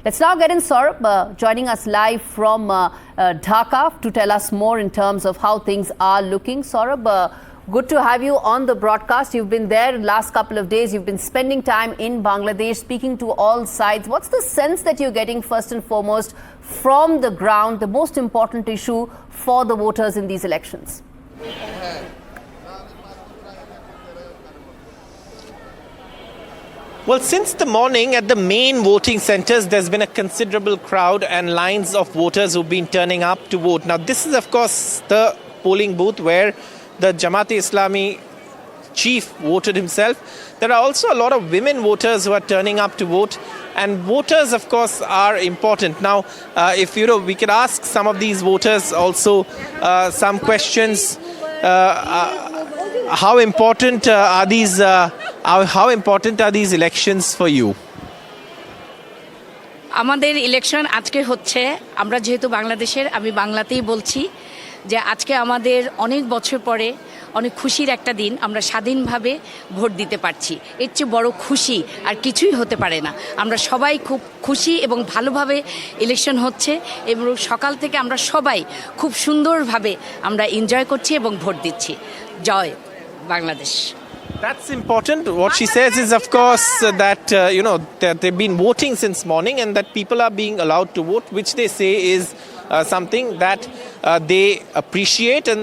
Let's now get in Saurabh joining us live from Dhaka to tell us more in terms of how things are looking. Saurabh, good to have you on the broadcast. You've been there last couple of days. You've been spending time in Bangladesh, speaking to all sides. What's the sense that you're getting first and foremost from the ground, the most important issue for the voters in these elections? Well, since the morning at the main voting centres, there's been a considerable crowd and lines of voters who've been turning up to vote. Now, this is, of course, the polling booth where the Jamaat-e-Islami chief voted himself. There are also a lot of women voters who are turning up to vote. And voters, of course, are important. Now, if we could ask some of these voters also some questions. How important are these elections for you? আমাদের election আজকে হচ্ছে আমরা যেহেতু বাংলাদেশের আমি বাংলাতেই বলছি যে আজকে আমাদের অনেক বছর পরে অনেক খুশির একটা দিন আমরা স্বাধীনভাবে ভোট দিতে পারছি এর চেয়ে বড় খুশি আর কিছুই হতে পারে না আমরা সবাই খুব খুশি এবং ভালোভাবে ইলেকশন হচ্ছে এবং সকাল থেকে আমরা সবাই খুব সুন্দরভাবে আমরা এনজয় করছি এবং ভোট দিচ্ছি জয় Bangladesh That's important. What she says is, of course, that that they've been voting since morning and that people are being allowed to vote, which they say is something that they appreciate. And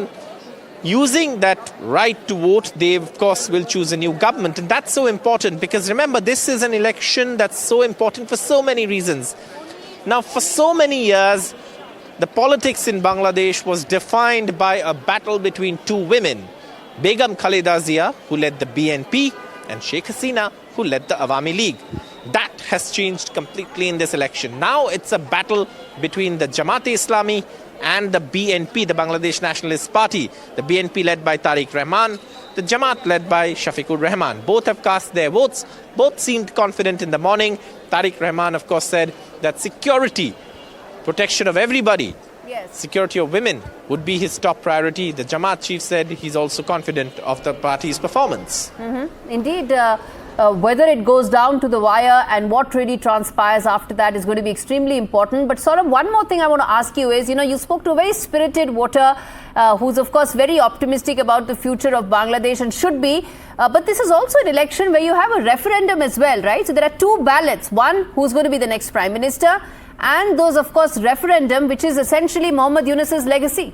using that right to vote, they, of course, will choose a new government. And that's so important because, remember, this is an election that's so important for so many reasons. Now, for so many years, the politics in Bangladesh was defined by a battle between two women. Begum Khaleda Zia, who led the BNP, and Sheikh Hasina, who led the Awami League. That has changed completely in this election. Now it's a battle between the Jamaat-e-Islami and the BNP, the Bangladesh Nationalist Party. The BNP led by Tariq Rahman, the Jamaat led by Shafiqur Rahman. Both have cast their votes. Both seemed confident in the morning. Tariq Rahman, of course, said that security, protection of everybody, security of women would be his top priority. The Jamaat chief said he's also confident of the party's performance. Indeed, whether it goes down to the wire and what really transpires after that is going to be extremely important. But Saurabh, one more thing I want to ask you is, you spoke to a very spirited voter who's, of course, very optimistic about the future of Bangladesh and should be. But this is also an election where you have a referendum as well, right? So there are two ballots. One, who's going to be the next prime minister? And those, of course, referendum, which is essentially Mohammad Yunus's legacy.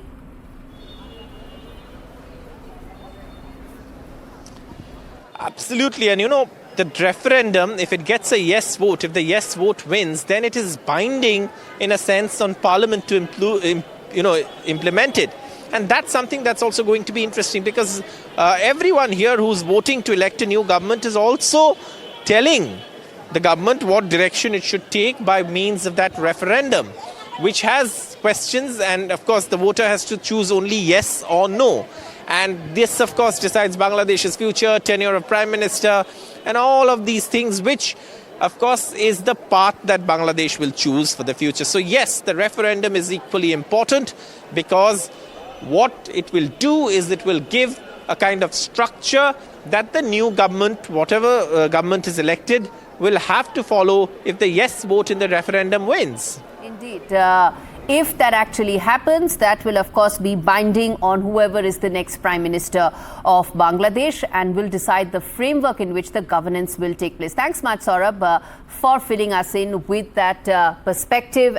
Absolutely. And the referendum, if it gets a yes vote, if the yes vote wins, then it is binding in a sense on Parliament to implement it. And that's something that's also going to be interesting because everyone here who's voting to elect a new government is also telling the government what direction it should take by means of that referendum, which has questions. And of course, the voter has to choose only yes or no. And this, of course, decides Bangladesh's future, tenure of prime minister, and all of these things, which, of course, is the path that Bangladesh will choose for the future. So, yes, the referendum is equally important because what it will do is it will give a kind of structure that the new government, whatever government is elected, will have to follow if the yes vote in the referendum wins. Indeed. If that actually happens, that will, of course, be binding on whoever is the next Prime Minister of Bangladesh and will decide the framework in which the governance will take place. Thanks much, Saurabh, for filling us in with that perspective.